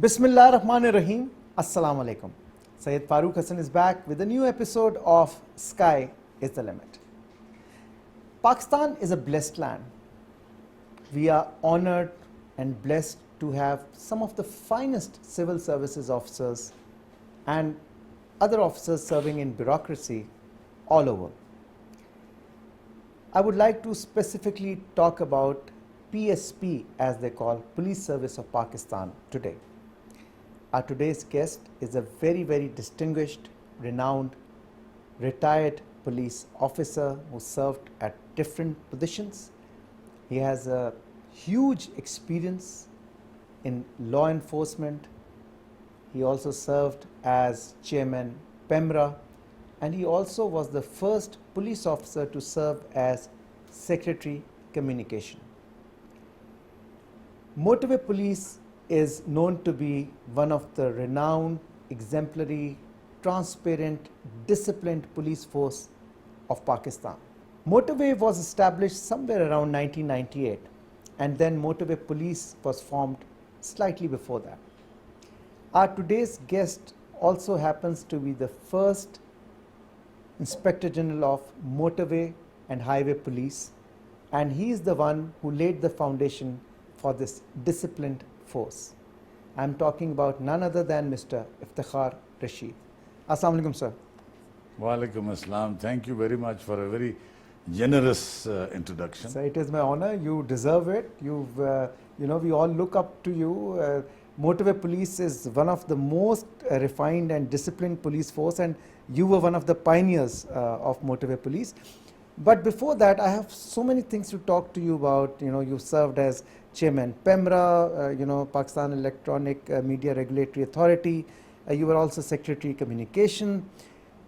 Bismillah Rahmanir Rahim. Assalamu alaikum. Syed Farooq Hasan is back with a new episode of Sky is the Limit. Pakistan is a blessed land. We are honored and blessed to have some of the finest civil services officers and other officers serving in bureaucracy all over. I would like to specifically talk about PSP, as they call Police Service of Pakistan today. Our today's guest is a very distinguished, renowned, retired police officer who served at different positions. He has a huge experience in law enforcement. He also served as chairman PEMRA, and he also was the first police officer to serve as secretary communication. Motorway Police is known to be one of the renowned, exemplary, transparent, disciplined police force of Pakistan. Motorway was established somewhere around 1998, and then Motorway Police was formed slightly before that. Our today's guest also happens to be the first Inspector General of Motorway and Highway Police, and he is the one who laid the foundation for this disciplined force. I'm talking about none other than Mr. Iftikhar Rashid. Assalamu alaikum, sir. Wa alaikum assalam. Thank you very much for a very generous introduction. So it is my honor. You deserve it. You've, we all look up to you. Motorway Police is one of the most refined and disciplined police force, and you were one of the pioneers of Motorway Police. But before that, I have so many things to talk to you about. You served as chairman PEMRA, Pakistan Electronic Media Regulatory Authority. You were also secretary communication.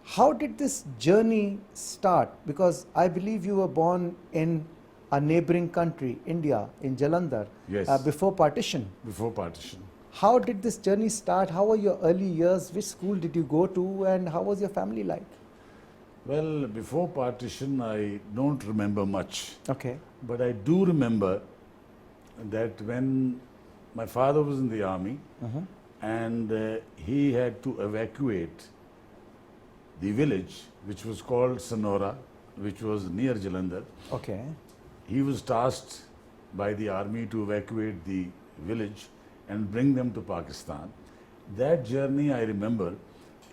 How did this journey start? Because I believe you were born in a neighboring country, India, in Jalandhar. Yes. Before partition. Before partition. How did this journey start? How were your early years? Which school did you go to? And how was your family like? Well, before partition, I don't remember much. Okay. But I do remember that when my father was in the army and he had to evacuate the village, which was called Sonora, which was near Jalandhar. Okay. He was tasked by the army to evacuate the village and bring them to Pakistan. That journey, I remember,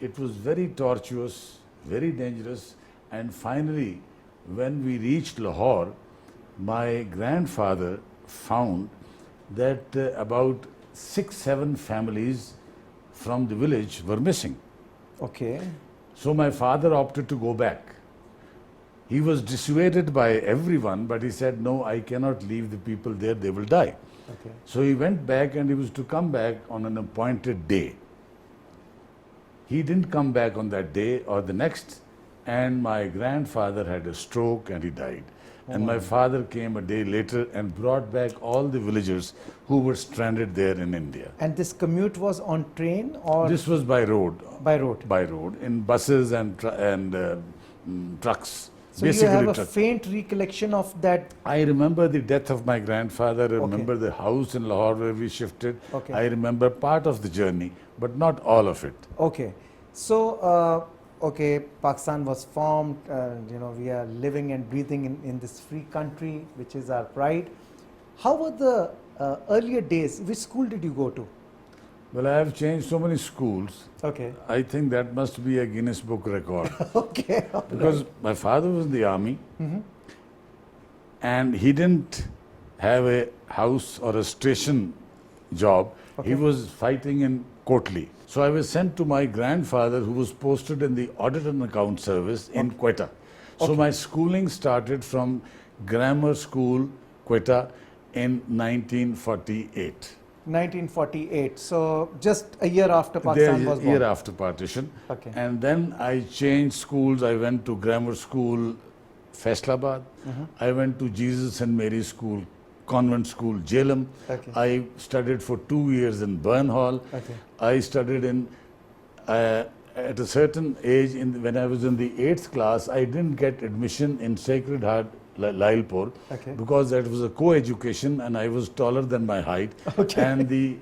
it was very tortuous, very dangerous, and finally, when we reached Lahore, my grandfather found that about 6-7 families from the village were missing. Okay. So my father opted to go back. He was dissuaded by everyone, but he said, no, I cannot leave the people there, they will die. Okay. So he went back, and he was to come back on an appointed day. He didn't come back on that day or the next, and my grandfather had a stroke and he died. And my father came a day later and brought back all the villagers who were stranded there in India. And this commute was on train or? This was by road. By road. By road, in buses and trucks. So you have a faint recollection of that? I remember the death of my grandfather. I remember the house in Lahore where we shifted. Okay. I remember part of the journey, but not all of it. Okay. So, Pakistan was formed. We are living and breathing in this free country, which is our pride. How were the earlier days? Which school did you go to? Well, I have changed so many schools. Okay. I think that must be a Guinness Book record. Okay. Because my father was in the army and he didn't have a house or a station job. Okay. He was fighting in Kotli. So I was sent to my grandfather, who was posted in the Audit and Account Service in Quetta. So my schooling started from Grammar School, Quetta, in 1948. 1948. So just a year after Pakistan was born. A year after partition. Okay. And then I changed schools. I went to Grammar School, Faisalabad. I went to Jesus and Mary School, Convent School, Jhelum. Okay. I studied for 2 years in Burnhall. Okay. I studied in, at a certain age, when I was in the 8th class, I didn't get admission in Sacred Heart Lailpur, Okay. because that was a co-education and I was taller than my height. Okay. And the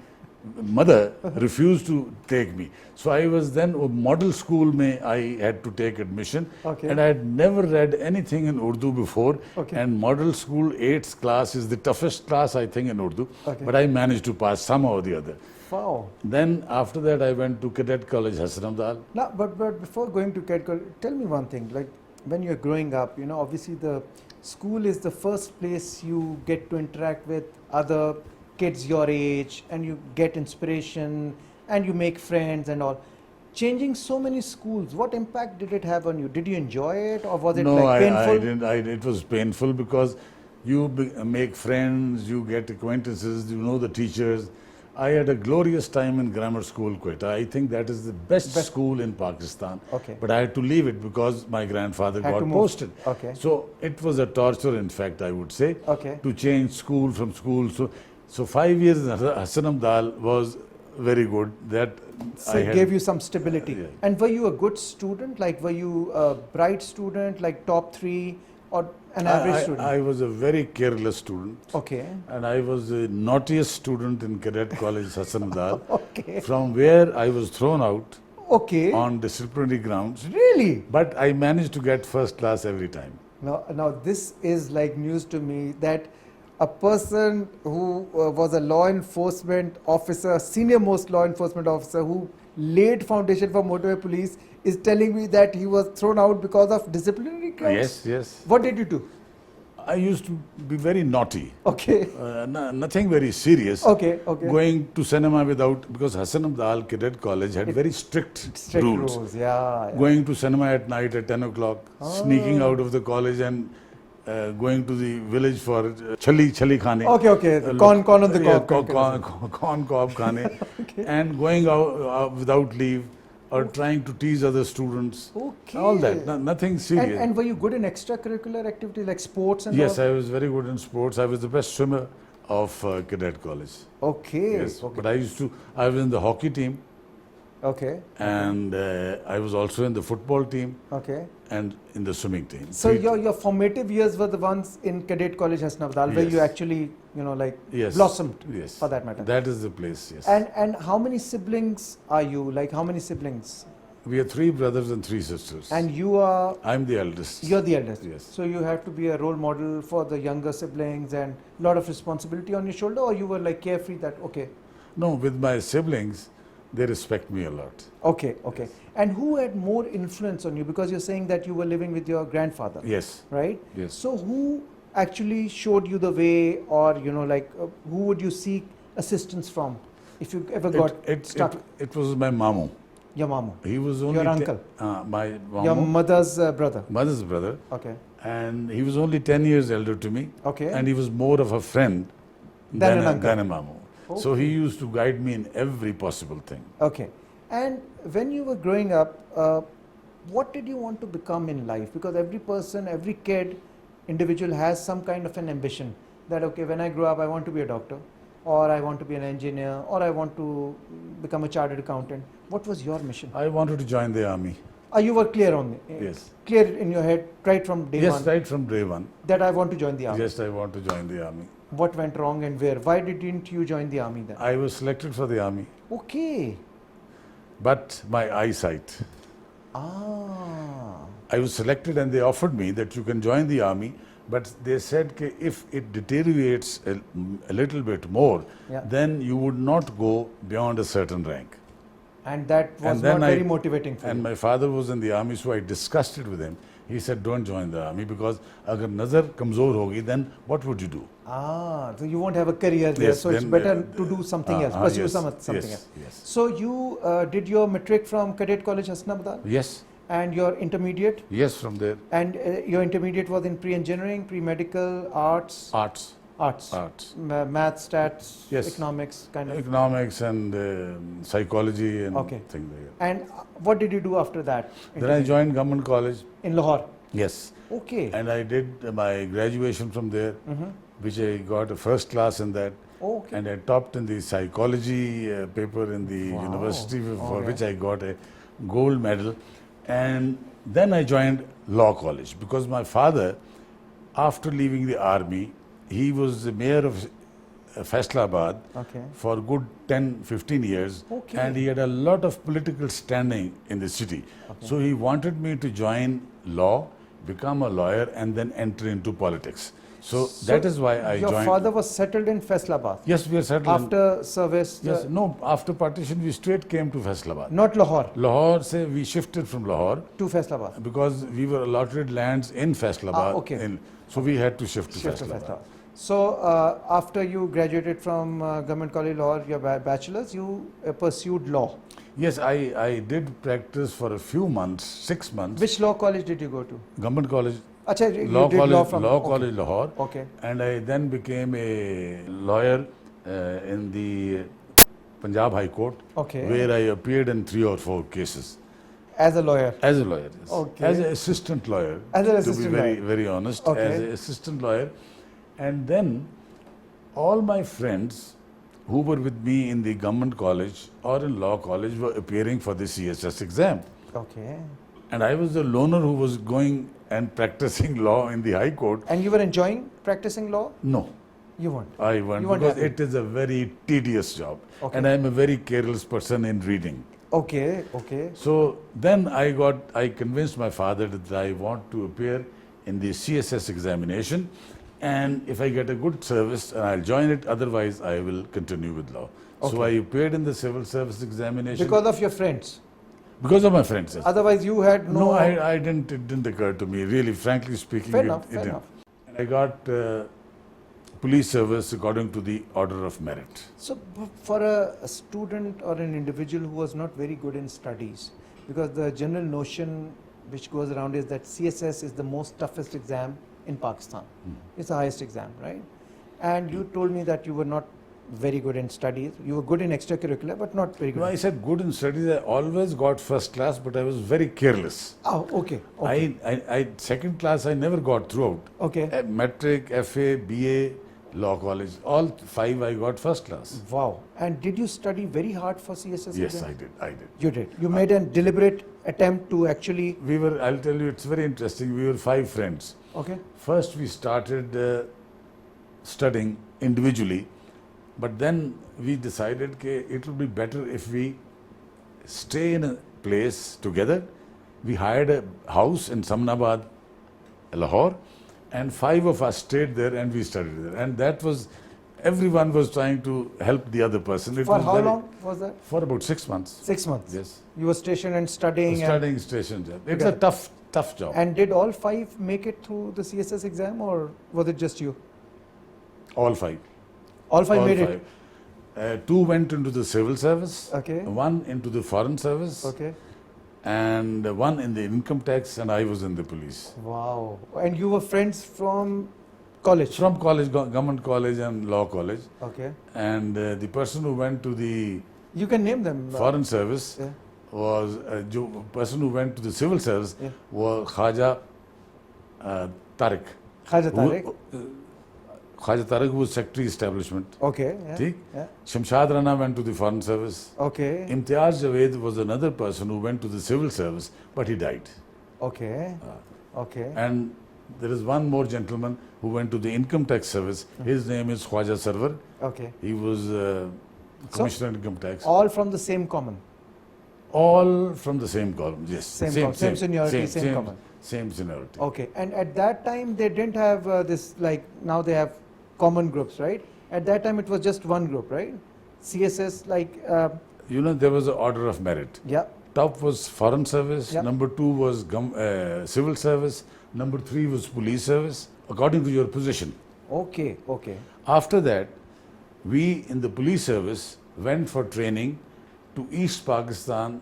mother refused to take me. So I was then a model school I had to take admission, Okay. and I had never read anything in Urdu before. Okay. And model school 8th class is the toughest class I think in Urdu, Okay. but I managed to pass somehow or the other. Wow. Then after that I went to Cadet College Hassan Abdal. Now, but before going to Cadet College, tell me one thing. Like when you're growing up, you know, obviously the school is the first place you get to interact with other kids your age, and you get inspiration, and you make friends and all. Changing so many schools, what impact did it have on you? Did you enjoy it, or was it No, like painful? I didn't. It was painful because you make friends, you get acquaintances, you know the teachers. I had a glorious time in grammar school, Quetta. I think that is the best school in Pakistan. Okay. But I had to leave it because my grandfather Had to got move. posted. Okay. So it was a torture, in fact, I would say, Okay. to change school from school. So 5 years in Hassan Abdal was very good. That So it gave you some stability. Yeah. And were you a good student? Like, were you a bright student, like top 3, or an average student? I was a very careless student. Okay. And I was the naughtiest student in Cadet College Hassan Abdal, Okay. from where I was thrown out Okay. on disciplinary grounds. Really? But I managed to get first class every time. Now this is like news to me, that a person who was a law enforcement officer, senior most law enforcement officer, who laid foundation for Motorway Police, is telling me that he was thrown out because of disciplinary grounds. Yes, yes. What did you do? I used to be very naughty. Okay. Nothing very serious. Okay. Okay. Going to cinema because Hassan Abdal Cadet College had very strict rules. Yeah. Going to cinema at night at 10 o'clock, sneaking out of the college and going to the village for chali khane. Okay. Corn on the cob. Corn cob khane. And going out without leave, or trying to tease other students. Okay. All that. Nothing serious. And were you good in extracurricular activities like sports and Yes, all? I was very good in sports. I was the best swimmer of Cadet College. Okay. Yes, Okay. but I was in the hockey team, Okay. and I was also in the football team Okay. and in the swimming team. So your formative years were the ones in Cadet College Hassan Abdal, where Yes. you actually, Yes. blossomed, Yes. for that matter. That is the place, yes. And how many siblings are you? Like, how many siblings? We are 3 brothers and 3 sisters. And you're I'm the eldest. the eldest. Yes. So you have to be a role model for the younger siblings, and a lot of responsibility on your shoulder, or you were like carefree that, okay. No, with my siblings, they respect me a lot. Okay. And who had more influence on you? Because you're saying that you were living with your grandfather. Yes. Right? Yes. So who actually showed you the way, or who would you seek assistance from if you ever got stuck? It was my mamu. Your mamu. He was only Your uncle. my mamu, Your mother's brother. mother's brother, Okay. and he was only 10 years elder to me. Okay. And he was more of a friend Than an uncle. than a mamu. So he used to guide me in every possible thing. Okay. And when you were growing up, what did you want to become in life? Because every person, every kid, individual has some kind of an ambition that, okay, when I grow up, I want to be a doctor, or I want to be an engineer, or I want to become a chartered accountant. What was your mission? I wanted to join the army. You were clear on it? Yes. Clear in your head right from day Yes, one right from day one. that I want to join the army. Yes, I want to join the army. What went wrong and where? Why didn't you join the army then? I was selected for the army, Okay. but my eyesight. I was selected and they offered me that you can join the army, but they said that if it deteriorates a little bit more, Yeah. then you would not go beyond a certain rank. And that was And then not very motivating for And you. my father was in the army, so I discussed it with him. He said, don't join the army because agar nazar kamzor hogi, then what would you do? So you won't have a career there, Yes, so it's then, better to do something else, pursue yes, something yes, else. yes. So you did your matric from Cadet College Hassan Abdal, Yes, and your intermediate, yes, from there. and your intermediate was in pre-engineering, pre-medical, arts, Arts. math, stats, Yes. economics, kind of. Economics and psychology and Okay. things like that. And what did you do after that? Then I joined government college. In Lahore. Yes. Okay. And I did my graduation from there, which I got a first class in that. Okay. And I topped in the psychology paper in the university, for Okay. which I got a gold medal. And then I joined law college because my father, after leaving the army, he was the mayor of Faisalabad Okay. for good 10-15 years, Okay. and he had a lot of political standing in the city. Okay. So he wanted me to join law, become a lawyer, and then enter into politics. So that is why I your joined. father was settled in Faisalabad? Yes, we are settled. After service? Yes, no, after partition, we straight came to Faisalabad. Not Lahore? Lahore, say, we shifted from Lahore To Faisalabad? because we were allotted lands in Faisalabad. Okay. So we had to shift to Shift to Faisalabad. Faisalabad. So, after you graduated from Government College Lahore, your bachelor's, you pursued law. Yes, I did practice for a few months, 6 months. Which law college did you go to? Government College, Achha, you Law did College, law from Law okay. College, Lahore. Okay. And I then became a lawyer in the Punjab High Court, Okay. where I appeared in 3 or 4 cases. As a lawyer? As a lawyer, yes. Okay. As an assistant lawyer. As an to assistant be very, lawyer. very honest. Okay. As an assistant lawyer. And then all my friends who were with me in the government college or in law college were appearing for the CSS exam. Okay. And I was the loner who was going and practicing law in the High Court. And you were enjoying practicing law? No, You weren't? I weren't, You weren't because happy? it is a very tedious job. Okay. And I am a very careless person in reading. Okay, okay. So then I convinced my father that I want to appear in the CSS examination, and if I get a good service, I'll join it, otherwise I will continue with law. Okay. So I appeared in the civil service examination. Because of your friends? Because of my friends. Yes. Otherwise you had no... No, I didn't, it didn't occur to me, really, frankly speaking. Fair enough, it fair didn't. enough. And I got police service according to the order of merit. So, for a student or an individual who was not very good in studies, because the general notion which goes around is that CSS is the most toughest exam in Pakistan. It's the highest exam, right? And you told me that you were not very good in studies. You were good in extracurricular, but not very good. No, I said good in studies. I always got first class, but I was very careless. Oh, okay. Okay. I second class I never got throughout. Okay. Metric, FA, BA, law college, all 5 I got first class. Wow. And did you study very hard for CSS Yes, exam? I did. You did. You made a deliberate attempt to actually... I'll tell you, it's very interesting. We were 5 friends. Okay. First we started studying individually, but then we decided that it would be better if we stay in a place together. We hired a house in Samnabad, Lahore, and 5 of us stayed there and we studied there. And that was, everyone was trying to help the other person. It For was how very- long was that? For about 6 months. 6 months. Yes. You were stationed and studying. Studying station job. It's a Together. tough job. And did all 5 make it through the CSS exam, or was it just you? All 5. All 5 All made 5. 2 went into the civil service. Okay. 1 into the foreign service. it? Okay. And 1 in the income tax, and I was in the police. Wow. And you were friends from college? From college, government college and law college. Okay. And the person who went to the You can name them. foreign service Yeah. was, the person who went to the civil service Yeah. was Khaja Tariq. Khaja Tariq. Khaja Tariq was secretary establishment. Okay. Yeah. ठीक? Yeah. Shamshad Rana went to the foreign service. Okay. Imtiaz Javed was another person who went to the civil service, but he died. Okay. Okay. And there is one more gentleman who went to the income tax service. His name is Khwaja Sarwar. Okay. He was commissioner of income tax. All from the same common. All from the same column, yes. Same seniority, same common. Same seniority. Okay. And at that time, they didn't have this, like now they have common groups, right? At that time, it was just one group, right? CSS, like, There was an order of merit. yeah. Top was foreign service. Yeah. Number 2 was civil service. Number 3 was police service, according to your position. Okay. Okay. After that, we in the police service went for training to East Pakistan.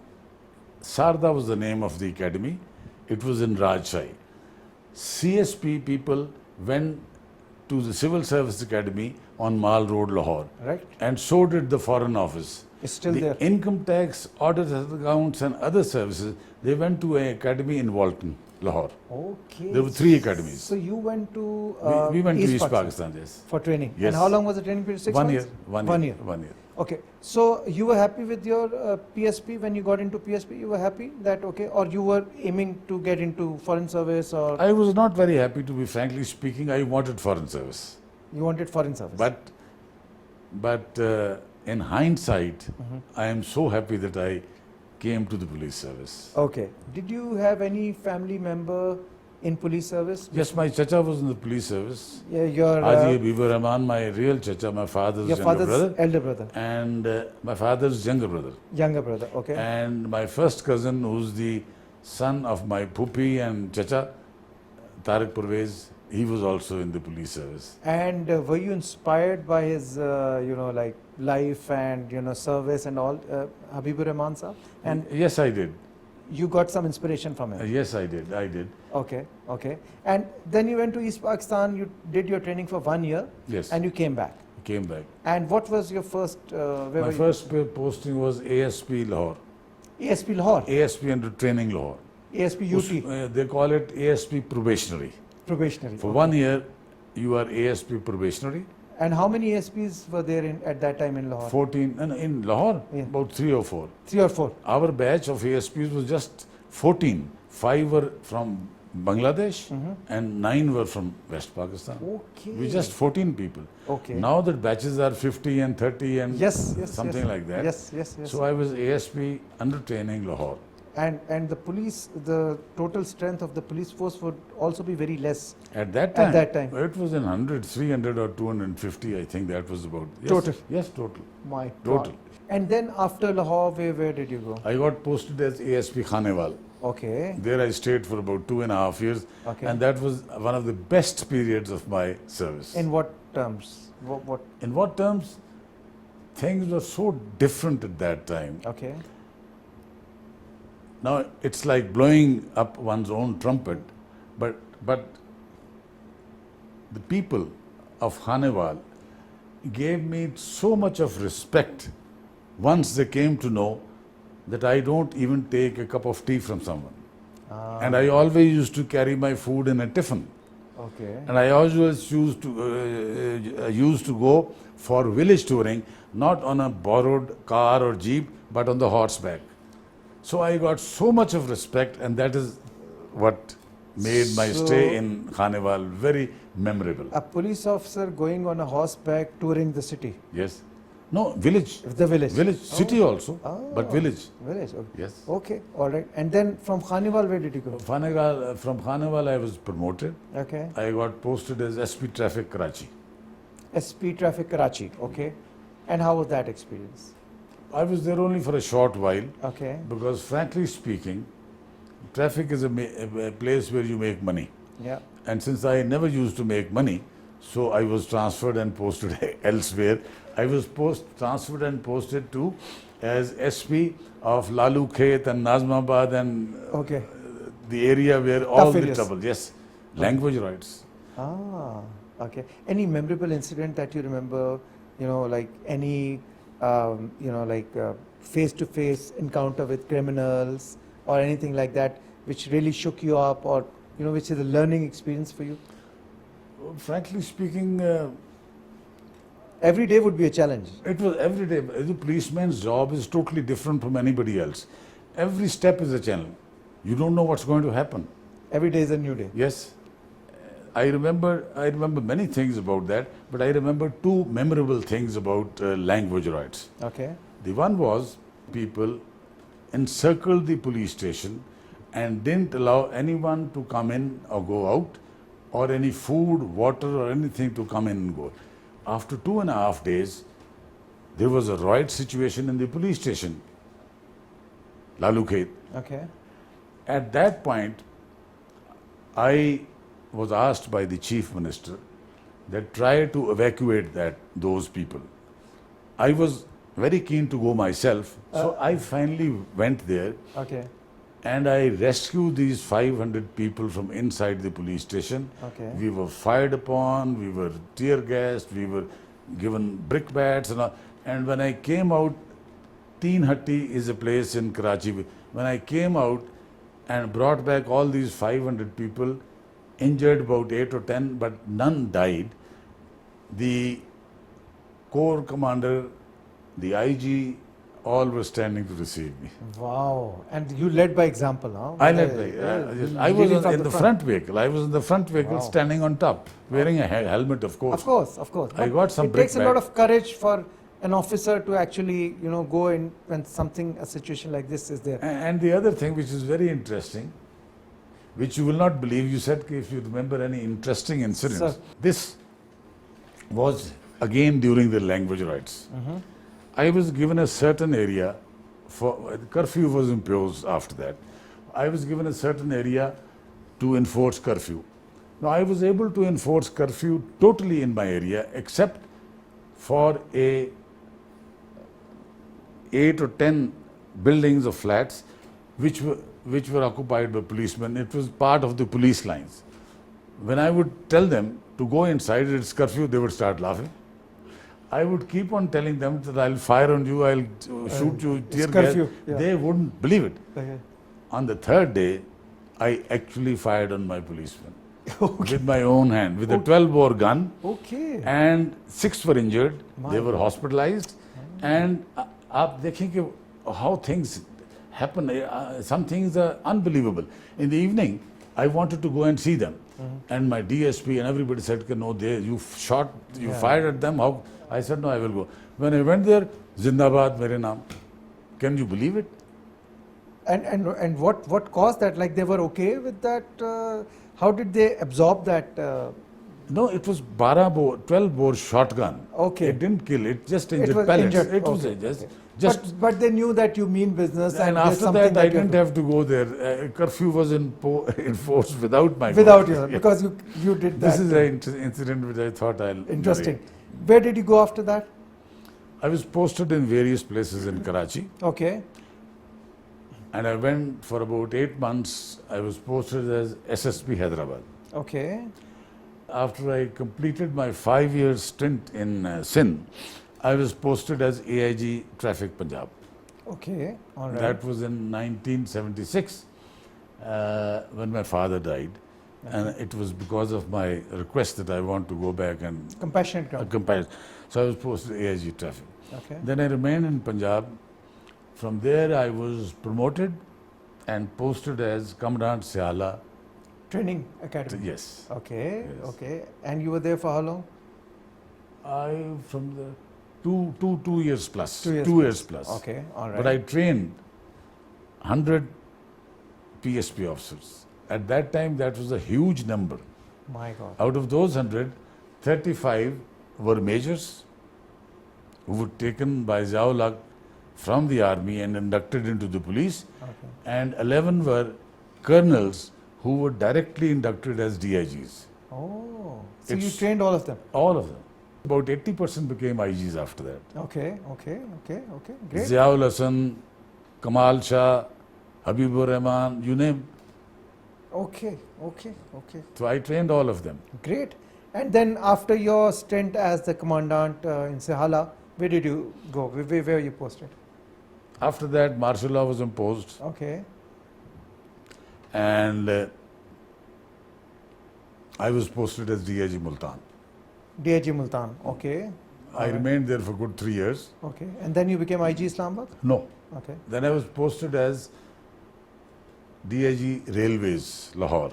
Sarda was the name of the academy. It was in Rajshahi. CSP people went to the Civil Service Academy on Mall Road, Lahore. Right. And so did the Foreign Office. It's still the there. income tax, audit accounts and other services, they went to an academy in Walton, Lahore. Okay. There were 3 academies. So you went to we went to East Pakistan, yes. for training. Yes. And how long was the training period? 6 1 months? year. 1 year. 1 year. Okay. So you were happy with your PSP when you got into PSP? You were happy that okay, or you were aiming to get into foreign service, or I was not very happy, to be frankly speaking. I wanted foreign service. you wanted foreign service? But But in hindsight, I am so happy that I came to the police service. Okay. Did you have any family member in police service? Yes, my chacha was in the police service. Yeah, your Haji Habibur Rahman, my real chacha, my father's your younger father's brother, elder brother, and my father's younger brother. younger brother. Okay. And my first cousin, who's the son of my pupi and chacha, Tariq Parvez, he was also in the police service. And were you inspired by his, like life and service and all, Habibur Rahman Sahab? And Yes, I did. you got some inspiration from him. Yes, I did. I did. Okay, okay. And then you went to East Pakistan. You did your training for 1 year, Yes. and you came back. Came back. And what was your first? Where My were first posting was ASP Lahore. you? ASP Lahore, ASP under training Lahore. ASP UT, They call it ASP probationary. probationary. For Okay. 1 year, you are ASP probationary. And how many ASPs were there at that time in Lahore? 14, no, in Lahore, Yeah. about 3 or 4. 3 or 4. Our batch of ASPs was just 14. 5 were from Bangladesh and 9 were from West Pakistan. Okay. We just 14 people. Okay. Now that batches are 50 and 30 and Yes, yes, something yes. like that. Yes, yes, yes. So I was ASP under training Lahore. And the police, the total strength of the police force would also be very less. At that time, At that time. it was in 100, 300 or 250, I think that was about. Yes, Total. Yes, total. My Total. God. And then after Lahore, where did you go? I got posted as ASP Khanewal. Okay. There I stayed for about 2.5 years. Okay. And that was one of the best periods of my service. In what terms? What? In what terms? Things were so different at that time. Okay. Now it's like blowing up one's own trumpet, but the people of Khanewal gave me so much of respect once they came to know that I don't even take a cup of tea from someone. And I always used to carry my food in a tiffin. Okay. And I always used to go for village touring, not on a borrowed car or jeep, but on the horseback. So I got so much of respect, and that is what made my So- stay in Khanewal very memorable. A police officer going on a horseback touring the city, Yes. No, village. the village. Village. City also, Oh. but village. Village. Okay. Yes. Okay. All right. And then from Khanewal, where did you go? From Khanewal, I was promoted. Okay. I got posted as SP Traffic Karachi. SP Traffic Karachi. Okay. And how was that experience? I was there only for a short while. Okay. Because frankly speaking, traffic is a place where you make money. Yeah. And since I never used to make money, so I was transferred and posted elsewhere. I was transferred and posted to as SP of Lalu Khet and Nazmabad and Okay. the area where all the areas. trouble. Yes, language rights. Ah. Okay. Any memorable incident that you remember? Like any, face-to-face encounter with criminals or anything like that, which really shook you up, or which is a learning experience for you? Frankly speaking, Every day would be a challenge. it was every day. The policeman's job is totally different from anybody else. Every step is a challenge. You don't know what's going to happen. Every day is a new day. Yes. I remember many things about that, but I remember 2 memorable things about language rights. Okay. The one was people encircled the police station and didn't allow anyone to come in or go out, or any food, water, or anything to come in and go. After 2.5 days, there was a riot situation in the police station, Lalu Khet. Okay. At that point, I was asked by the chief minister that try to evacuate those people. I was very keen to go myself, so I finally went there Okay. and I rescued these 500 people from inside the police station. Okay. We were fired upon, we were tear gassed, we were given brick bats and all. And when I came out, Teen Hatti is a place in Karachi. When I came out and brought back all these 500 people, injured about 8 or 10, but none died, the corps commander, the IG all were standing to receive me. Wow. And you led by example, huh? I led by, Yes. I was Leading from in the front vehicle. I was in the front vehicle, Wow. standing on top, wearing a helmet, of course. Of course, of course. I But got some it takes a brick lot bag. of courage for an officer to actually, go in when a situation like this is there. And the other thing, which is very interesting, which you will not believe, you said if you remember any interesting incidents. Sir. This was again during the language rights. I was given a certain area, for curfew was imposed after that. I was given a certain area to enforce curfew. Now I was able to enforce curfew totally in my area except for 8 or 10 buildings or flats which were occupied by policemen. It was part of the police lines. When I would tell them to go inside, it's curfew, they would start laughing. I would keep on telling them that I'll fire on you, I'll shoot you, It's tear gas. curfew, yeah. They wouldn't believe it. Okay. On the third day, I actually fired on my policeman Okay. with my own hand, with a 12-bore gun, Okay. and 6 were injured. My They were God. hospitalized. And आप देखें how things happen. Some things are unbelievable. In the evening, I wanted to go and see them. And my DSP and everybody said, no, you shot, you Yeah. fired at them. How? I said, no, I will go. When I went there, Zindabad, mere naam. Can you believe it? And what caused that? Like they were okay with that? How did they absorb that? No, it was 12-bore shotgun. Okay. It didn't kill, it just It injured was pellets. injured. It was Okay. just But they knew that you mean business, and there's after something that, I you didn't have to go there. Curfew was enforced without my without going. you, Yeah. because you did that. This is an incident which I thought I'll Interesting. narrate. Where did you go after that? I was posted in various places in Karachi, Okay. and I went for about 8 months. I was posted as SSP Hyderabad. Okay. After I completed my 5-year stint in Sindh, I was posted as AIG Traffic Punjab. Okay. All right. That was in 1976 when my father died. And it was because of my request that I want to go back and Compassionate ground. compare. So I was posted AIG Traffic. Okay. Then I remained in Punjab. From there I was promoted and posted as Commandant Siala. Training academy. Yes. Okay. Yes. Okay. And you were there for how long? I from the two years plus. 2 years. 2 years plus. Okay. All right. But I trained 100 PSP officers. At that time, that was a huge number. My God. Out of those 100, 35 were majors who were taken by Ziaul from the army and inducted into the police, Okay. and 11 were colonels who were directly inducted as DIGs. Oh. So you It's- trained all of them. All of them. About 80% became IGs after that. Okay. Okay. Okay. Okay. Great. Ziaul Hasan, Kamal Shah, Habibur Rahman, you name. Okay. Okay. Okay. So I trained all of them. Great. And then after your stint as the commandant in Sihala, where did you go? Where were you posted? After that, martial law was imposed, Okay. and I was posted as DIG Multan. DIG Multan. Okay. I Alright. remained there for good 3 years. Okay. And then you became IG Islamabad? No. Okay. Then I was posted as DIG Railways, Lahore.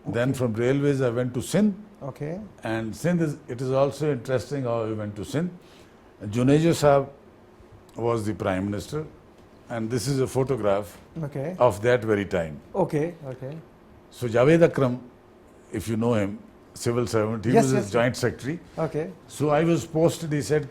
Then Okay. from Railways, I went to Sindh. Okay. And Sindh, it is also interesting how I went to Sindh. Junaid Sahab was the Prime Minister. And this is a photograph Okay. of that very time. Okay. Okay. So Javed Akram, if you know him, civil servant, he Yes, was his yes. joint secretary. Okay. So I was posted, he said,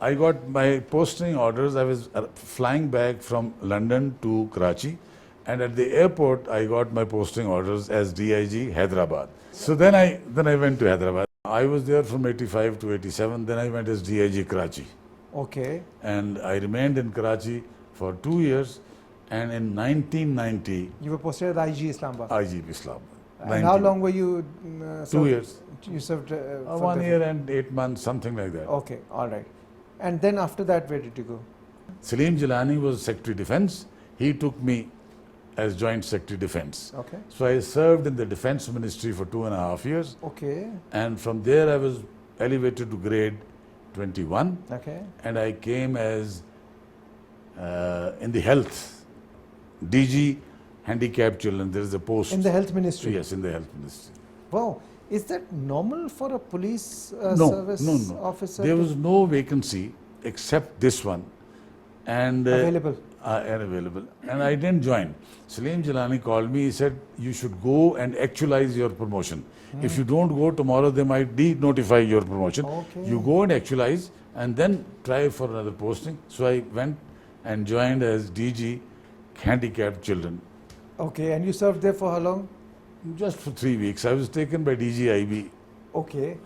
I got my posting orders. I was flying back from London to Karachi, and at the airport I got my posting orders as DIG Hyderabad. So then I went to Hyderabad. I was there from 85 to 87. Then I went as DIG Karachi, Okay. and I remained in Karachi for 2 years. And in 1990, You were posted as IG Islamabad. IGP Islam. And how long were you? 2 years. You served. For 1 the- year and 8 months, something like that. Okay. All right. And then after that, where did you go? Salim Jilani was Secretary Defense. He took me as Joint Secretary Defense. Okay. So I served in the Defense Ministry for 2.5 years. Okay. And from there I was elevated to grade 21, Okay. and I came as in the health, DG, handicapped children. There is a post. In the health ministry? Yes, in the health ministry. Wow. Is that normal for a police No, service no. officer? There to- was no vacancy except this one. And Available. are available. And I didn't join. Salim Jalani called me. He said, you should go and actualize your promotion. If you don't go tomorrow, they might de-notify your promotion. Okay. You go and actualize and then try for another posting. So I went and joined as DG handicapped children. Okay. And you served there for how long? Just for 3 weeks. I was taken by DG IB. Okay.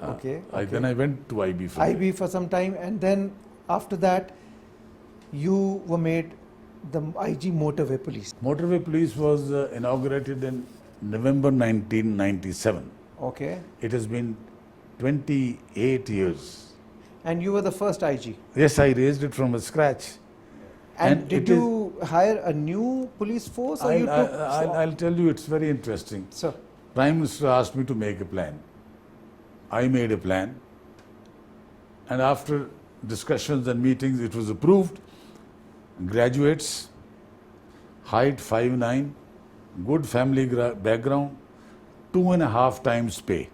Then I went to IB from there. IB for some time, and then after that, you were made the IG Motorway Police. Motorway Police was inaugurated in November 1997. Okay. It has been 28 years. And you were the first IG. Yes, I raised it from scratch. And And did it you hire a new police force, or you took? I'll tell you, it's very interesting. Sir. Prime Minister asked me to make a plan. I made a plan. And after discussions and meetings, it was approved. Graduates, height 5'9", good family background, 2.5 times pay.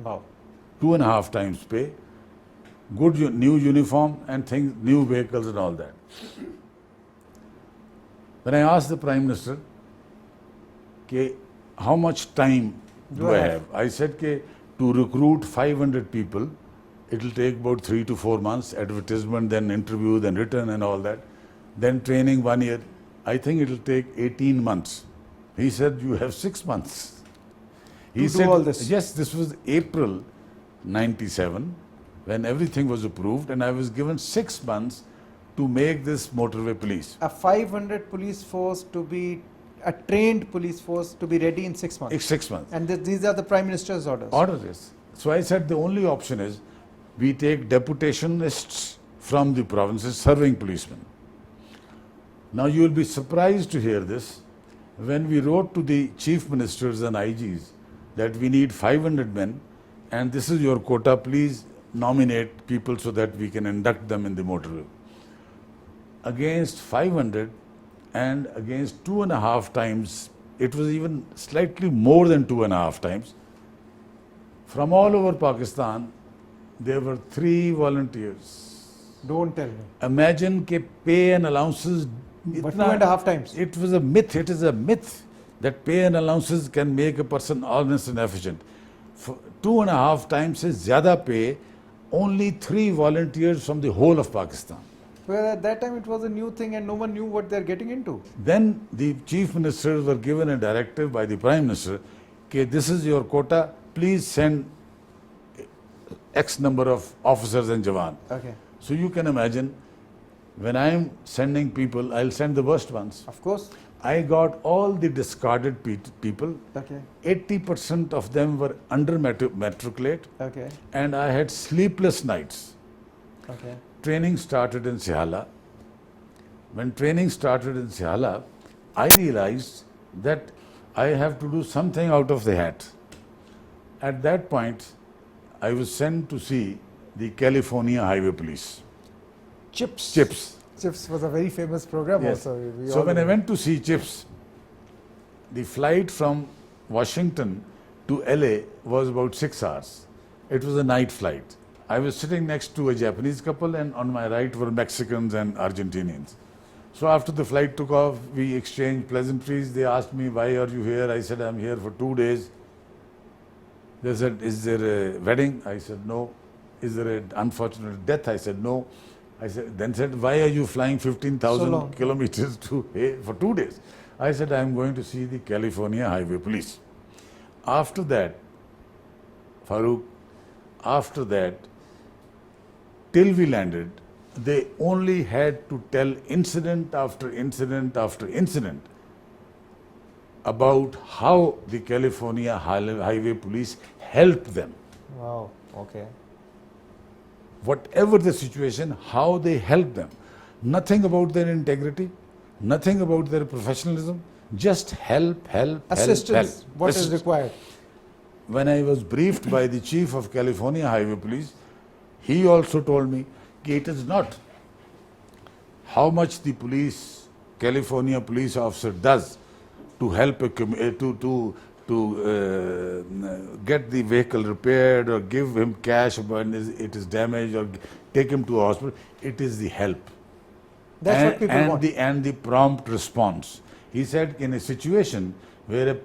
Wow. 2.5 times pay, good new uniform and things, new vehicles and all that. When I asked the Prime Minister, "Ke, how much time do I have? I said, "Ke, to recruit 500 people, it will take about 3 to 4 months, advertisement, then interview, then written and all that. Then training 1 year. I think it will take 18 months. He said, you have 6 months. He To said, do all this? Yes, this was April 97 when everything was approved, and I was given 6 months to make this motorway police. A 500 police force to be a trained police force to be ready in 6 months. 6 months. And these are the Prime Minister's orders. Orders, yes. So I said the only option is we take deputationists from the provinces serving policemen. Now you will be surprised to hear this. When we wrote to the chief ministers and IGs that we need 500 men and this is your quota, please nominate people so that we can induct them in the motorway. Against 500 and against 2.5 times, it was even slightly more than 2.5 times. From all over Pakistan, there were 3 volunteers. Don't tell me. Imagine ke pay and allowances. But 2.5 times. It was a myth. It is a myth that pay and allowances can make a person honest and efficient. For 2.5 times is zyada pay. Only 3 volunteers from the whole of Pakistan. Well, at that time it was a new thing and no one knew what they're getting into. Then the chief ministers were given a directive by the Prime Minister, okay, this is your quota, please send X number of officers and Jawan. Okay. So you can imagine, when I am sending people, I'll send the worst ones. Of course. I got all the discarded people. Okay. 80% of them were under matriculate, Okay. and I had sleepless nights. Okay. Training started in Sihala. When training started in Sihala, I realized that I have to do something out of the hat. At that point, I was sent to see the California Highway Police. Chips. Chips. Chips was a very famous program Yes. also. We So all when I know. went to see Chips, the flight from Washington to LA was about 6 hours. It was a night flight. I was sitting next to a Japanese couple, and on my right were Mexicans and Argentinians. So after the flight took off, we exchanged pleasantries. They asked me, why are you here? I said, I'm here for 2 days. They said, is there a wedding? I said, no. Is there an unfortunate death? I said, no. Then said, why are you flying 15,000 long. kilometers for 2 days? I said, I'm going to see the California Highway Police. After that, Farooq, after that, till we landed, they only had to tell incident after incident after incident about how the California Highway Police helped them. Wow. Okay. Whatever the situation, how they helped them. Nothing about their integrity, nothing about their professionalism, just help. Assistance. What is Assistance. required? When I was briefed by the chief of California Highway Police, he also told me, It is not how much the California police officer does to help get the vehicle repaired or give him cash when it is damaged or take him to a hospital. It is the help. That's what people want. And the prompt response. He said in a situation where a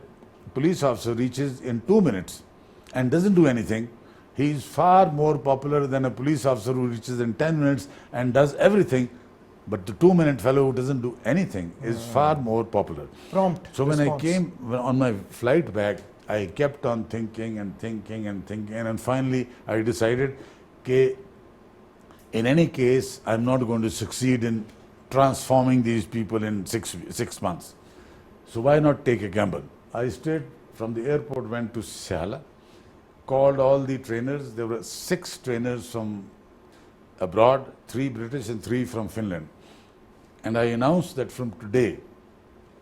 police officer reaches in 2 minutes and doesn't do anything, he is far more popular than a police officer who reaches in 10 minutes and does everything. But the 2-minute fellow who doesn't do anything is far more popular. Prompt So when response. I came on my flight back, I kept on thinking and thinking and thinking, and finally I decided that in any case, I'm not going to succeed in transforming these people in six months. So why not take a gamble? I stayed from the airport, went to Sihala, called all the trainers. There were 6 trainers from abroad, 3 British and 3 from Finland. And I announced that from today,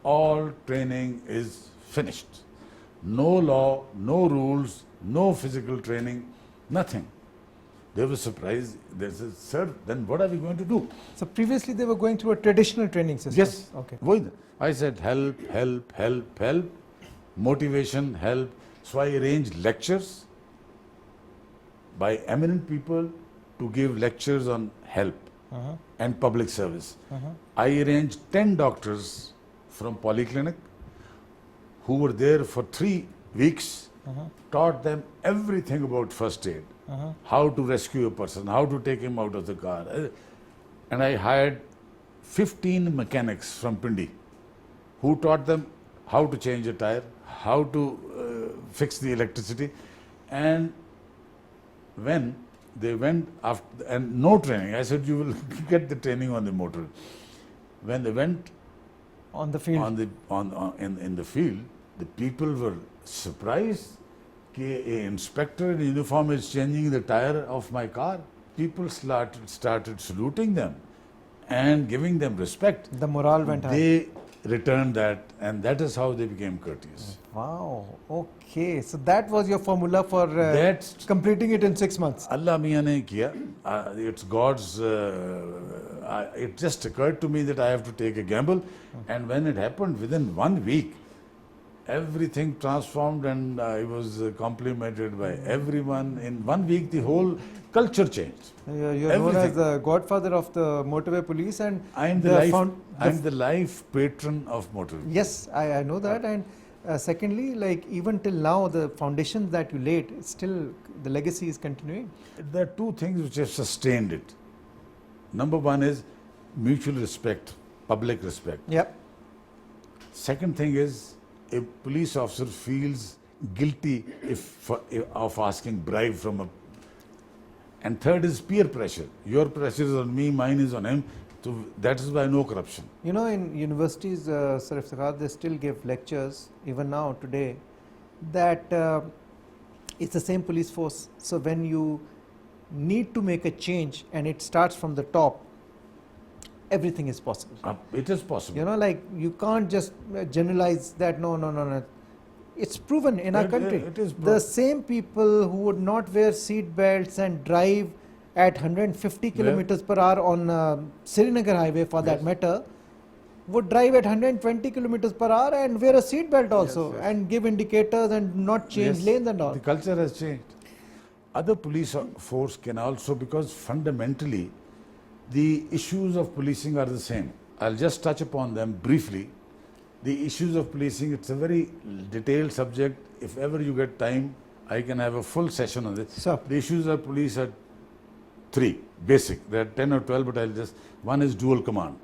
all training is finished. No law, no rules, no physical training, nothing. They were surprised. They said, sir, then what are we going to do? So previously they were going through a traditional training system. Yes. Okay. I said, help, help, help, help, motivation, help. So I arranged lectures by eminent people to give lectures on help and public service. I arranged 10 doctors from Polyclinic who were there for 3 weeks, taught them everything about first aid, how to rescue a person, how to take him out of the car. And I hired 15 mechanics from Pindi who taught them how to change a tire, how to fix the electricity. And when they went after, and no training, I said, you will get the training on the motor. When they went On the field. in the field, the people were surprised that an inspector in uniform is changing the tire of my car. People started saluting them and giving them respect. The morale went high. They returned that, and that is how they became courteous. Wow. Okay. So that was your formula for That's completing it in 6 months. Allah Miyan ne kiya. It's God's. It just occurred to me that I have to take a gamble, and when it happened, within 1 week, everything transformed, and I was complimented by everyone. In 1 week, the whole culture changed. You're known as the godfather of the motorway police, and I'm the life patron of Motorway. Yes, I know that. And secondly, like even till now, the foundations that you laid, still the legacy is continuing. There are 2 things which have sustained it. Number 1 is mutual respect, public respect. Yep. Second thing is, a police officer feels guilty of asking bribe from a. And third is peer pressure. Your pressure is on me, mine is on him. So that is why no corruption. You know, in universities, Sir Iftikhar, they still give lectures, even now, today, that it's the same police force. So when you need to make a change and it starts from the top, everything is possible. It is possible. You know, like you can't just generalize that, no. It's proven in our country. It is the same people who would not wear seat belts and drive at 150 kilometers per hour on Srinagar highway, for that matter, would drive at 120 kilometers per hour and wear a seat belt also, and give indicators and not change lanes and all. The culture has changed. Other police force can also, because fundamentally the issues of policing are the same. I'll just touch upon them briefly. The issues of policing, it's a very detailed subject. If ever you get time, I can have a full session on this. Sure. The issues of police are 3, basic. There are 10 or 12, but I'll just, one is dual command.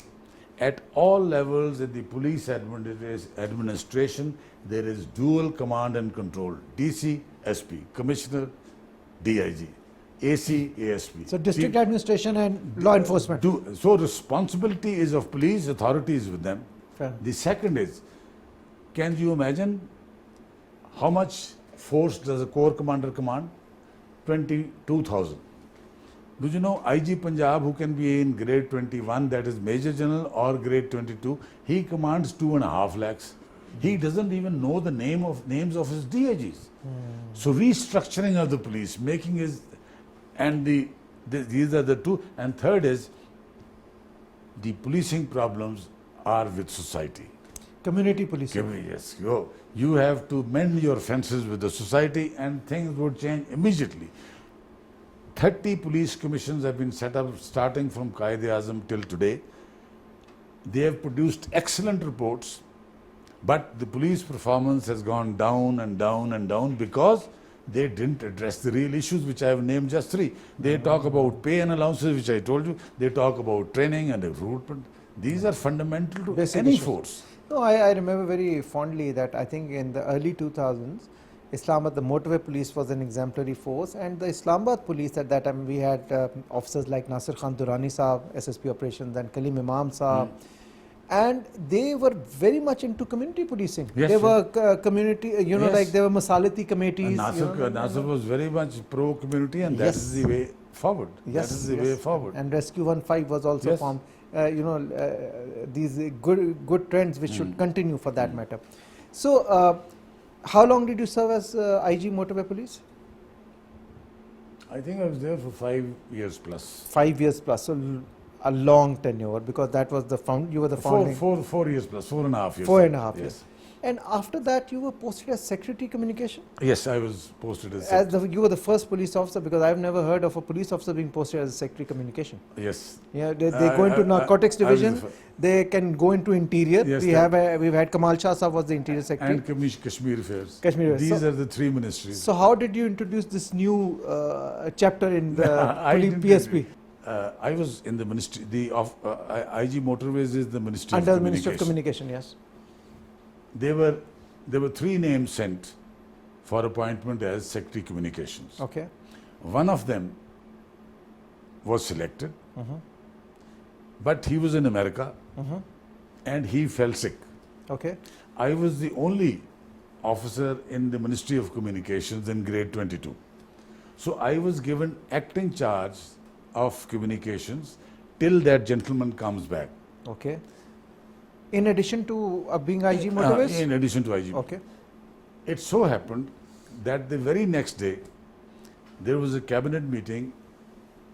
At all levels in the police administration, there is dual command and control. DC, SP, Commissioner, DIG, AC, ASP. So district administration and law enforcement. So responsibility is of police, authority is with them. Fair. The second is, can you imagine how much force does a corps commander command? 22,000. Do you know IG Punjab, who can be in grade 21, that is Major General, or grade 22, he commands 2.5 lakhs. He doesn't even know the names of his DIGs. So restructuring of the police, making his, and the These are the two. And third is, the policing problems are with society. Community policing. Yes, you have to mend your fences with the society and things would change immediately. 30 police commissions have been set up starting from Qaid-e-Azam till today. They have produced excellent reports, but the police performance has gone down and down and down because they didn't address the real issues, which I have named just three. They talk about pay and allowances, which I told you. They talk about training and recruitment. These are fundamental to Basic any issues. force. No, I remember very fondly that I think in the early 2000s, Islamabad, the Motorway police was an exemplary force, and the Islamabad police at that time, we had officers like Nasir Khan Durrani Saab, SSP operations, and Kaleem Imam Saab, and they were very much into community policing. Yes, they were community, Yes. like they were Masalati committees. And Nasir was very much pro-community, and that Yes. is the way forward. Yes, that is the yes. way forward. And Rescue 15 was also Yes. formed. These good trends which should continue for that matter. So, how long did you serve as IG Motorway Police? I think I was there for 5 years plus. 5 years plus, so a long tenure, because that was you were the founding. 4 years plus, 4.5 years. 4.5 Yes. years. And after that, you were posted as Secretary Communication? Yes, I was posted as You were the first police officer, because I've never heard of a police officer being posted as Secretary Communication. Yes. Yeah, they go into narcotics I was division. the They can go into interior. Yes, We've had Kamal Shah Saab was the interior secretary. And Kashmir Affairs. Kashmir Affairs. These So- are the three ministries. So how did you introduce this new chapter in the I didn't PSP? I was in the ministry. IG Motorways is the Ministry Under of Ministry of Communication. Communication, yes. There were three names sent for appointment as Secretary Communications. Okay. One of them was selected, but he was in America and he fell sick. Okay. I was the only officer in the Ministry of Communications in grade 22. So I was given acting charge of communications till that gentleman comes back. Okay. In addition to being IG Motorways? In addition to IG. Okay. It so happened that the very next day there was a cabinet meeting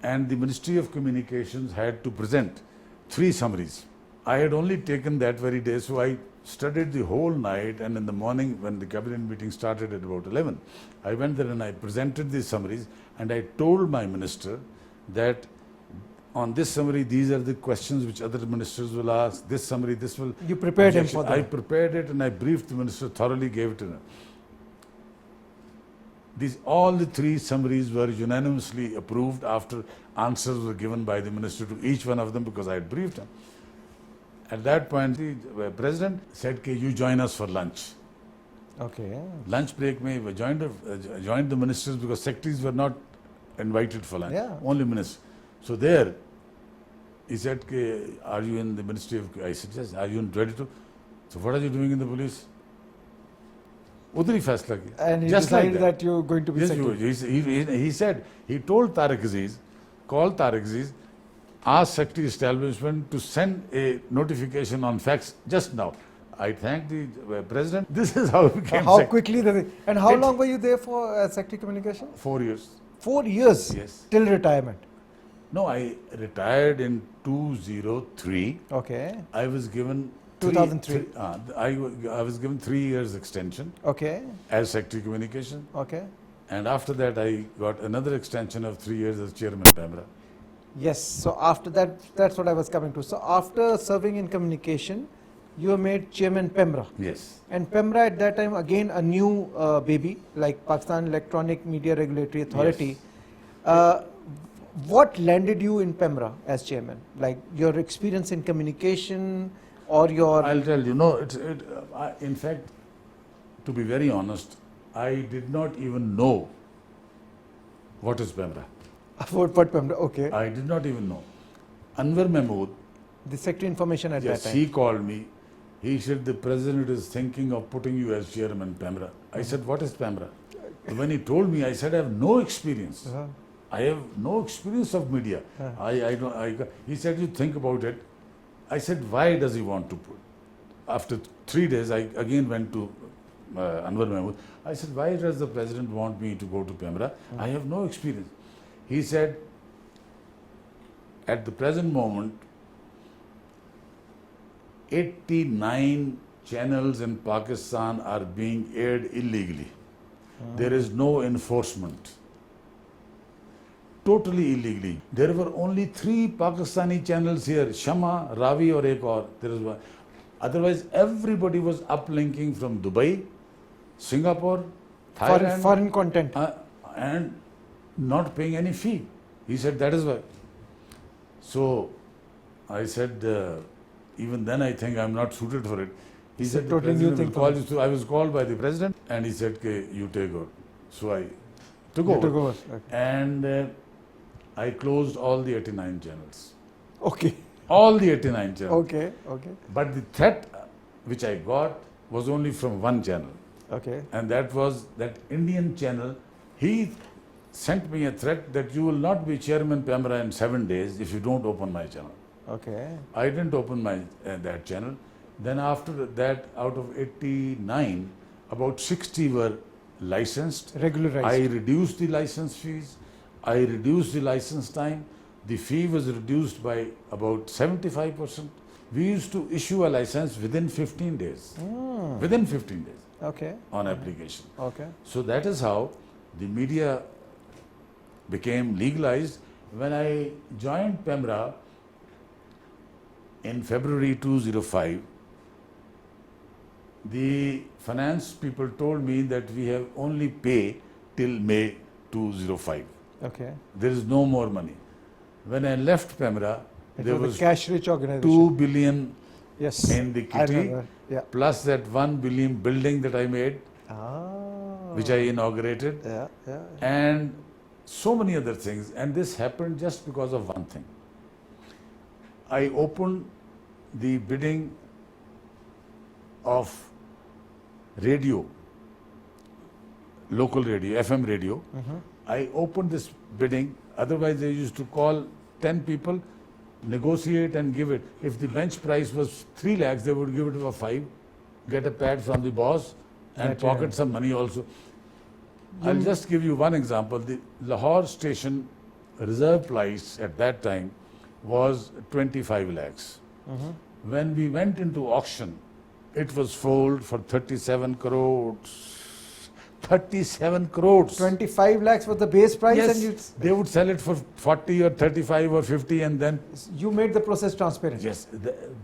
and the Ministry of Communications had to present 3 summaries. I had only taken that very day, so I studied the whole night, and in the morning when the cabinet meeting started at about 11, I went there and I presented these summaries, and I told my minister that on this summary, these are the questions which other ministers will ask. This summary, this will... You prepared him objection. for I that. prepared it and I briefed the minister, thoroughly gave it to him. All the 3 summaries were unanimously approved after answers were given by the minister to each one of them, because I had briefed him. At that point, the president said, "Okay, you join us for lunch." Okay. Lunch break, we joined the ministers, because secretaries were not invited for lunch. Yeah. Only ministers. So there, he said, "Are you in the Ministry of..." I said, "Yes." "Are you in 22? So what are you doing in the police?" Udhar hi faisla kiya. And he Just like decided that you're going to be Yes, secretary. he said, he told Tariq Aziz, called Tariq Aziz, asked Secretary Establishment to send a notification on fax just now. I thanked the president. This is how it became How secretary. quickly and how long were you there for Secretary Communication? 4 years. 4 years? Yes. Till retirement? No, I retired in 2003. Okay. I was given 2003. I was given 3 years extension Okay. as Secretary Communication, Okay. and after that I got another extension of 3 years as Chairman PEMRA. Yes. So after that, that's what I was coming to. So after serving in communication, you were made Chairman PEMRA. Yes. And PEMRA at that time, again, a new baby, like Pakistan Electronic Media Regulatory Authority. What landed you in PEMRA as chairman? Like your experience in communication or your... I'll tell you, in fact, to be very honest, I did not even know what is PEMRA. What PEMRA? Okay. I did not even know. Anwar Mahmood, The Secretary Information at yes, that time. he called me. He said, "The president is thinking of putting you as chairman PEMRA." I said, "What is PEMRA?" When he told me, I said, "I have no experience. I have no experience of media." He said, "You think about it." I said, "Why does he want to put?" After 3 days, I again went to Anwar Mahmood. I said, "Why does the president want me to go to PEMRA? I have no experience." He said, at the present moment, 89 channels in Pakistan are being aired illegally. There is no enforcement. Totally illegally. There were only 3 Pakistani channels here, Shama, Ravi or ek aur. There is one. Otherwise, everybody was uplinking from Dubai, Singapore, Thailand. Foreign content. And not paying any fee. He said, that is why. So, I said, even then I think I'm not suited for it. He It's a said, totally the new president thing will for call me. you. So I was called by the president and he said, you take over. So I took You over. took over. Okay. And I closed all the 89 channels. Okay. All the 89 channels. Okay. Okay. But the threat which I got was only from one channel. Okay. And that was that Indian channel. He sent me a threat that you will not be chairman PEMRA in 7 days if you don't open my channel. Okay. I didn't open my that channel. Then after that, out of 89, about 60 were licensed. Regularized. I reduced the license fees. I reduced the license time. The fee was reduced by about 75%. We used to issue a license within 15 days. Within 15 days Okay. on application. Okay. So that is how the media became legalized. When I joined PEMRA in February 2005, the finance people told me that we have only pay till May 2005. Okay. There is no more money. When I left PEMRA, It there was was a cash-rich organization. 2 billion Yes. in the I kitty, remember. Yeah. plus that 1 billion building that I made, which I inaugurated, Yeah. Yeah. and so many other things. And this happened just because of one thing. I opened the bidding of radio, local radio, FM radio. I opened this bidding. Otherwise, they used to call 10 people, negotiate and give it. If the bench price was 3 lakhs, they would give it for 5, get a pad from the boss and Right, pocket right. some money also. I'll just give you one example. The Lahore station reserve price at that time was 25 lakhs. When we went into auction, it was sold for 37 crores. 37 crores. 25 lakhs was the base price, Yes, and they would sell it for 40 or 35 or 50, and then you made the process transparent. yes,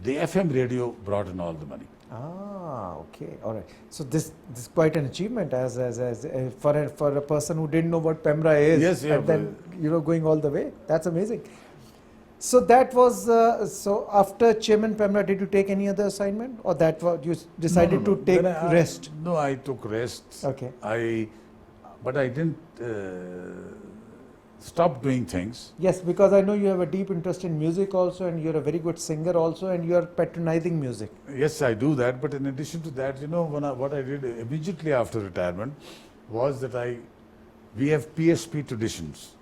the FM radio brought in all the money. Okay, all right. So this is quite an achievement as for a person who didn't know what PEMRA is. Yes, yeah, and then going all the way. That's amazing. So that was so after Chairman PEMRA, did you take any other assignment, or that was you decided No. to take Then rest? No, I took rest. Okay. But I didn't stop doing things. Yes, because I know you have a deep interest in music also, and you're a very good singer also, and you are patronizing music. Yes, I do that. But in addition to that, what I did immediately after retirement was that we have PSP traditions.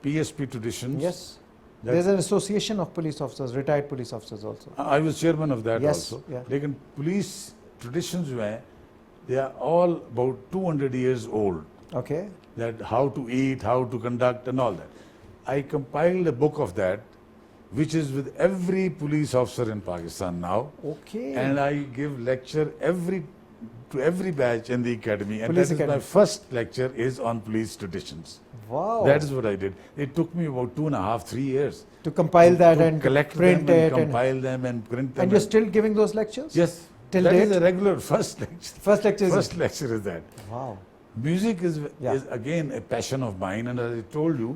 PSP traditions. Yes. That- There's an association of police officers, retired police officers also. I was chairman of that Yes, also. yeah. Lekin police traditions they are all about 200 years old. Okay. That how to eat, how to conduct, and all that. I compiled a book of that, which is with every police officer in Pakistan now, Okay. and I give lecture to every batch in the academy, and Police that is academy. my first lecture is on police traditions. Wow. That is what I did. It took me about 2.5, 3 years to compile that to and collect print them and it. compile them and print them. And you're still giving those lectures? yes, till that is date? a regular first lecture. First lecture is First lecture is that. Wow. Music is Yeah. again a passion of mine, and as I told you,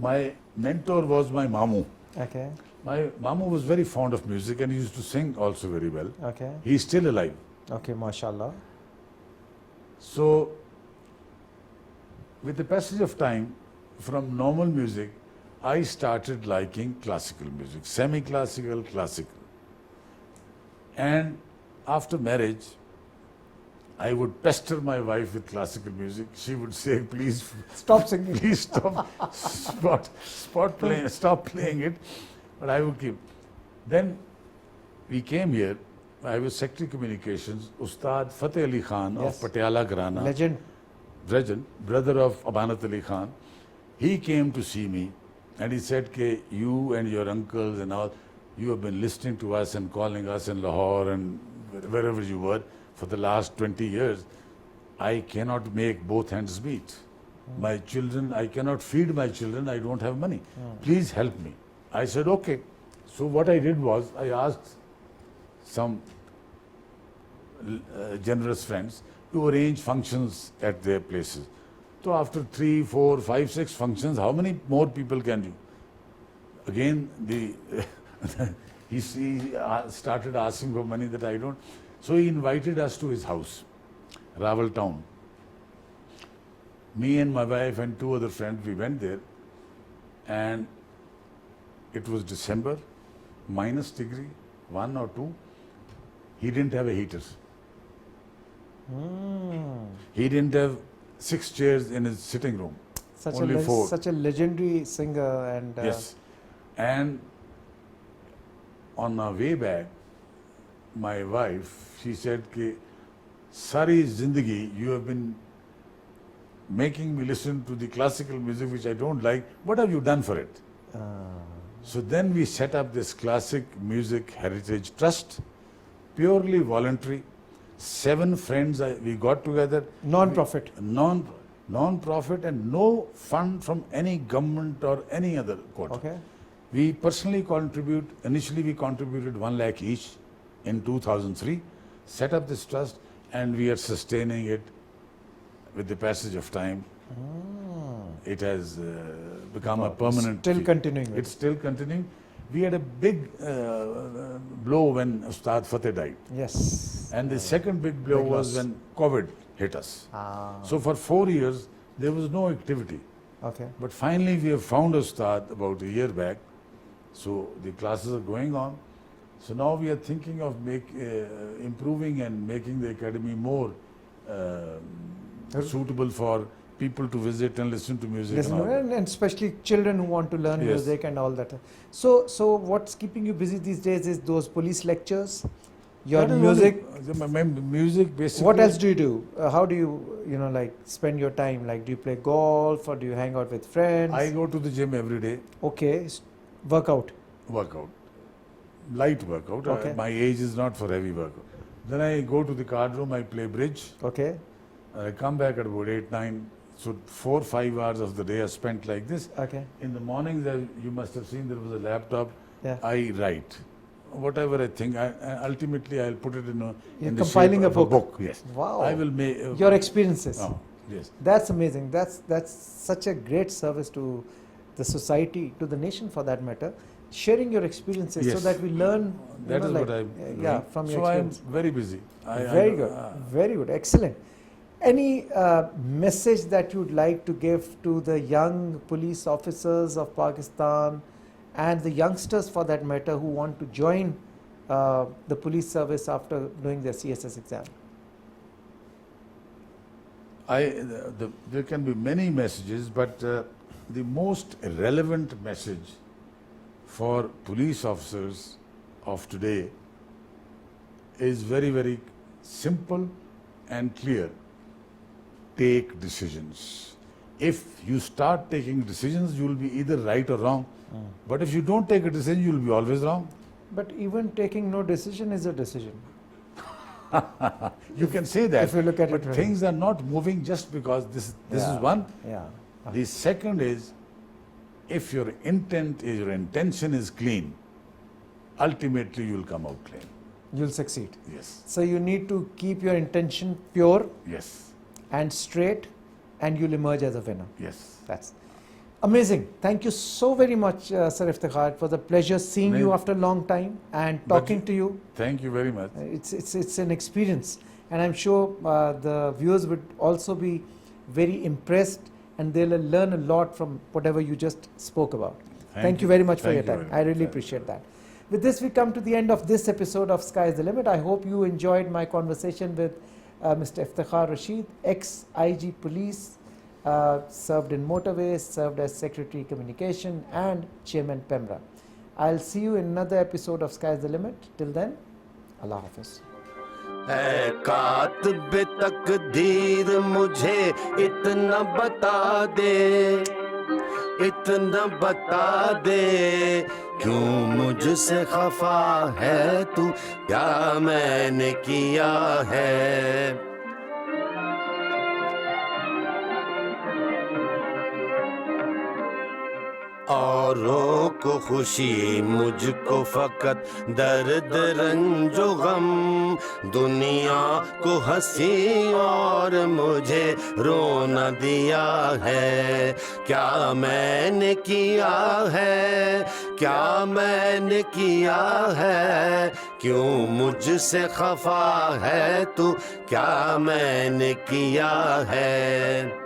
my mentor was my Mamu. Okay. My Mamu was very fond of music and he used to sing also very well. Okay. He's still alive. Okay, mashallah. So, with the passage of time, from normal music, I started liking classical music, semi-classical, classical. And after marriage, I would pester my wife with classical music. She would say, please, Stop singing. please stop playing it. But I would keep. Then we came here. I was Secretary Communications. Ustad Fateh Ali Khan Yes. of Patiala Gharana, Legend. brother of Abanat Ali Khan, he came to see me And he said, "Ke you and your uncles and all, you have been listening to us and calling us in Lahore and wherever you were for the last 20 years. I cannot make both ends meet. My children, I cannot feed my children, I don't have money. Please help me." I said, "Okay." So what I did was, I asked some generous friends to arrange functions at their places. So after 3, 4, 5, 6 functions, how many more people can you? Again, he started asking for money that I don't. So he invited us to his house, Rawal town. Me and my wife and 2 other friends, we went there, and it was December, minus degree, 1 or 2. He didn't have a heater. He didn't have 6 chairs in his sitting room. Only 4. Such a legendary singer and Yes. And on our way back, my wife, she said, "Ki sari zindagi you have been making me listen to the classical music which I don't like. What have you done for it?" So then we set up this Classic Music Heritage Trust, purely voluntary. 7 friends we got together. non-profit. Non-profit and no fund from any government or any other quarter. Okay. We personally contribute, initially we contributed 1 lakh each in 2003, set up this trust, and we are sustaining it with the passage of time. It has become a permanent. Still fee. continuing with It's still continuing. We had a big blow when Ustad Fateh died. Yes. And the second big blow Big was loss. when COVID hit us. Ah, So for 4 years, there was no activity. okay. But finally, we have found Ustad about a year back. So the classes are going on. So now we are thinking of improving and making the academy more suitable for people to visit and listen to music. Listen, and all that. and especially children who want to learn Yes. music and all that. So what's keeping you busy these days is those police lectures, your That is music. only- my music basically. What else do you do? How do you, like, spend your time? Like, do you play golf or do you hang out with friends? I go to the gym every day, Okay, workout. workout, light workout. Okay. My age is not for heavy workout. Then I go to the card room, I play bridge. Okay, I come back at about 8, 9. So 4, 5 hours of the day are spent like this. okay, In the mornings, you must have seen there was a laptop. yeah. I write whatever I think. Ultimately, I'll put it in You're in the compiling shape a of book. Yes. Wow. I will make Your experiences. Oh, yes. That's amazing. That's such a great service to the society, to the nation for that matter. Sharing your experiences so Yes. that we learn. That is what I'm yeah, doing. from your So I'm experience. very busy. Very good. Very good. Excellent. Any message that you'd like to give to the young police officers of Pakistan and the youngsters for that matter who want to join the police service after doing their CSS exam? There can be many messages, but the most relevant message for police officers of today is very, very simple and clear. Take decisions. If you start taking decisions, you will be either right or wrong. But if you don't take a decision, you will be always wrong. But even taking no decision is a decision. You can say that. If you look at but it really. things are not moving just because this Yeah. is one. Yeah. The second is, if your intention is clean, ultimately you will come out clean. You'll succeed. Yes. So you need to keep your intention pure Yes. and straight, and you'll emerge as a winner. Yes. That's amazing. Thank you so very much, Sir Iftikhar. It was a pleasure seeing you after a long time and talking to you. Thank you very much. It's an experience, and I'm sure the viewers would also be very impressed, and they'll learn a lot from whatever you just spoke about. Thank you very much for Thank your you time. very I really much. appreciate that. With this, we come to the end of this episode of Sky is the Limit. I hope you enjoyed my conversation with Mr. Iftikhar Rashid, ex-IG Police, served in Motorway, served as Secretary Communication and Chairman PEMRA. I'll see you in another episode of Sky is the Limit. Till then, Allah Hafiz. है कातिब तकदीर मुझे इतना बता दे, इतना बता दे, क्यों मुझसे खफा है तू, क्या मैंने किया है। औरों को खुशी मुझको फकत दर्द रंजो गम, दुनिया को हंसी और मुझे रोना दिया है। क्या मैंने किया है, क्या मैंने किया है, क्यों मुझसे खफा है तू, क्या मैंने किया है।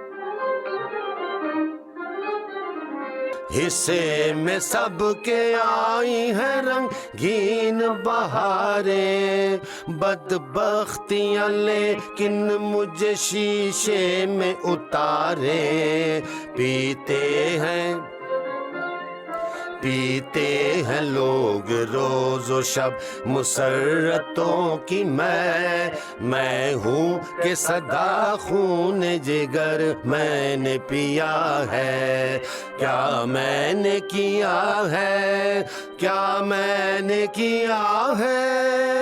हिस्से में सबके आई है रंगीन बहारें, बदबख्तियाँ लेकिन मुझे शीशे में उतारे। पीते हैं लोग रोज़ो शब मुसर्रतों की मैं हूँ कि सदा खून जिगर मैंने पिया है। क्या मैंने किया है, क्या मैंने किया है।